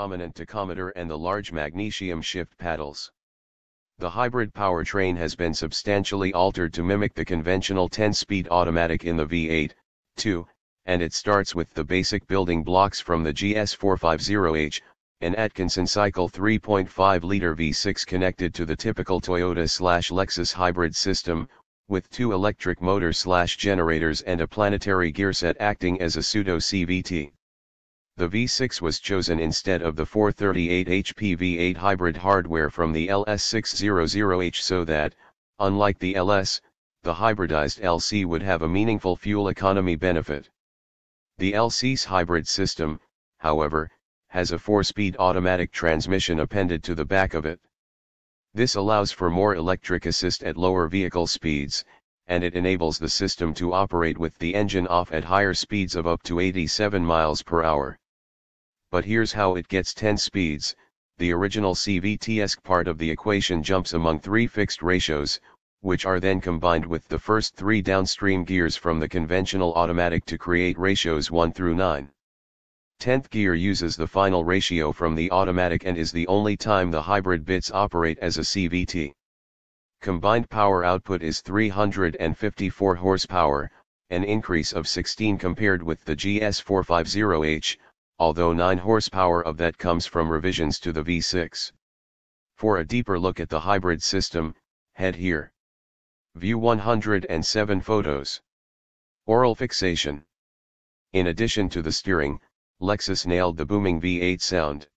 prominent tachometer and the large magnesium shift paddles. The hybrid powertrain has been substantially altered to mimic the conventional 10-speed automatic in the V8, 2, and it starts with the basic building blocks from the GS450H, an Atkinson cycle 3.5-liter V6 connected to the typical Toyota/Lexus hybrid system, with two electric motor/generators and a planetary gearset acting as a pseudo-CVT. The V6 was chosen instead of the 438 HP V8 hybrid hardware from the LS600H so that, unlike the LS, the hybridized LC would have a meaningful fuel economy benefit. The LC's hybrid system, however, has a 4-speed automatic transmission appended to the back of it. This allows for more electric assist at lower vehicle speeds, and it enables the system to operate with the engine off at higher speeds of up to 87 miles per hour. But here's how it gets 10 speeds. The original CVT-esque part of the equation jumps among 3 fixed ratios, which are then combined with the first 3 downstream gears from the conventional automatic to create ratios 1 through 9. 10th gear uses the final ratio from the automatic and is the only time the hybrid bits operate as a CVT. Combined power output is 354 horsepower, an increase of 16 compared with the GS450H, although 9 horsepower of that comes from revisions to the V6. For a deeper look at the hybrid system, head here. View 107 photos. Oral fixation. In addition to the steering, Lexus nailed the booming V8 sound.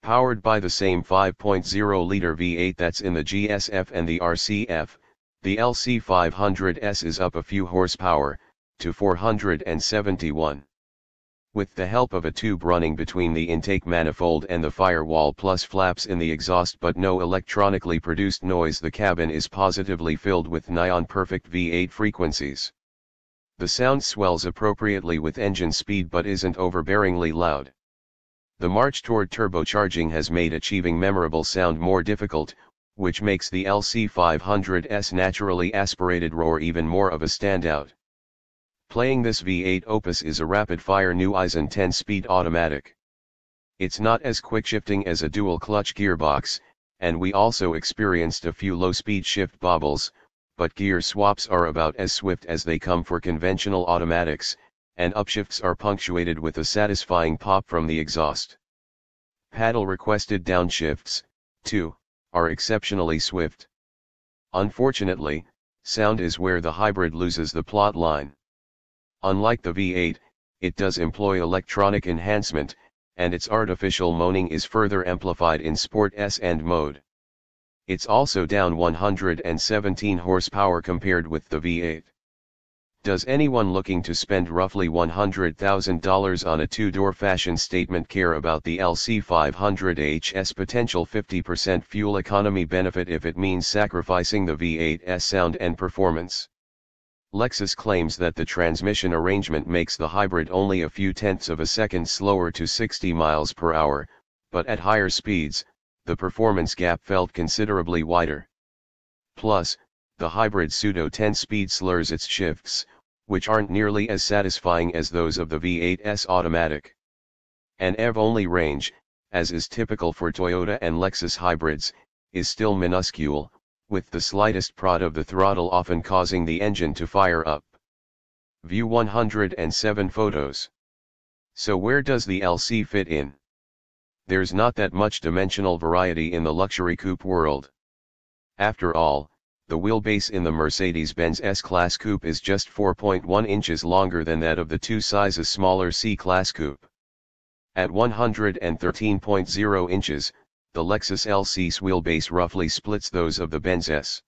Powered by the same 5.0-liter V8 that's in the GSF and the RCF, the LC500S is up a few horsepower, to 471. With the help of a tube running between the intake manifold and the firewall plus flaps in the exhaust but no electronically produced noise, the cabin is positively filled with nigh-on-perfect V8 frequencies. The sound swells appropriately with engine speed but isn't overbearingly loud. The march toward turbocharging has made achieving memorable sound more difficult, which makes the LC500's naturally aspirated roar even more of a standout. Playing this V8 opus is a rapid-fire new Eisen 10-speed automatic. It's not as quick-shifting as a dual-clutch gearbox, and we also experienced a few low-speed shift bobbles, but gear swaps are about as swift as they come for conventional automatics, and upshifts are punctuated with a satisfying pop from the exhaust. Paddle-requested downshifts, too, are exceptionally swift. Unfortunately, sound is where the hybrid loses the plot line. Unlike the V8, it does employ electronic enhancement, and its artificial moaning is further amplified in Sport S and mode. It's also down 117 horsepower compared with the V8. Does anyone looking to spend roughly $100,000 on a 2-door fashion statement care about the LC500H's potential 50% fuel economy benefit if it means sacrificing the V8's sound and performance? Lexus claims that the transmission arrangement makes the hybrid only a few tenths of a second slower to 60 miles per hour, but at higher speeds, the performance gap felt considerably wider. Plus, the hybrid pseudo 10-speed slurs its shifts, which aren't nearly as satisfying as those of the V8's automatic. An EV-only range, as is typical for Toyota and Lexus hybrids, is still minuscule, with the slightest prod of the throttle often causing the engine to fire up. View 107 photos. So where does the LC fit in? There's not that much dimensional variety in the luxury coupe world. After all, the wheelbase in the Mercedes-Benz S-Class coupe is just 4.1 inches longer than that of the 2 sizes smaller C-Class coupe. At 113.0 inches, the Lexus LC's wheelbase roughly splits those of the Benz S.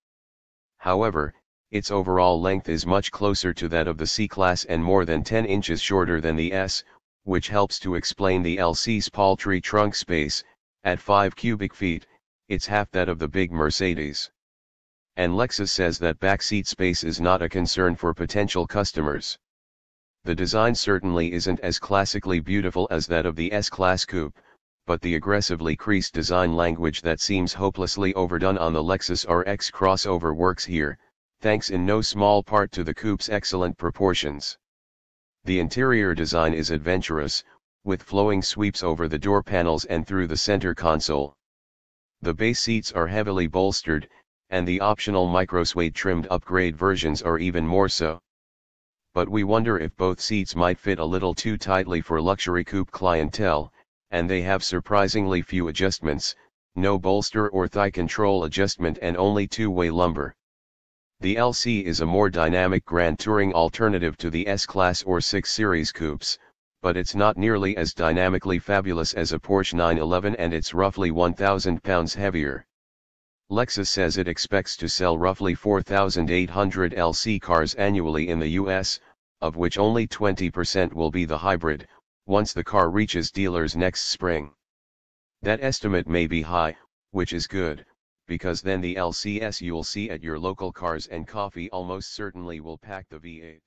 However, its overall length is much closer to that of the C-Class and more than 10 inches shorter than the S, which helps to explain the LC's paltry trunk space. At 5 cubic feet, it's half that of the big Mercedes. And Lexus says that backseat space is not a concern for potential customers. The design certainly isn't as classically beautiful as that of the S-Class coupe, but the aggressively creased design language that seems hopelessly overdone on the Lexus RX crossover works here, thanks in no small part to the coupe's excellent proportions. The interior design is adventurous, with flowing sweeps over the door panels and through the center console. The base seats are heavily bolstered, and the optional micro-suede trimmed upgrade versions are even more so. But we wonder if both seats might fit a little too tightly for luxury coupe clientele, and they have surprisingly few adjustments, no bolster or thigh control adjustment and only two-way lumbar. The LC is a more dynamic Grand Touring alternative to the S-Class or 6 Series coupes, but it's not nearly as dynamically fabulous as a Porsche 911 and it's roughly 1,000 pounds heavier. Lexus says it expects to sell roughly 4,800 LC cars annually in the US, of which only 20% will be the hybrid, once the car reaches dealers next spring. That estimate may be high, which is good, because then the LCS you'll see at your local Cars and Coffee almost certainly will pack the V8.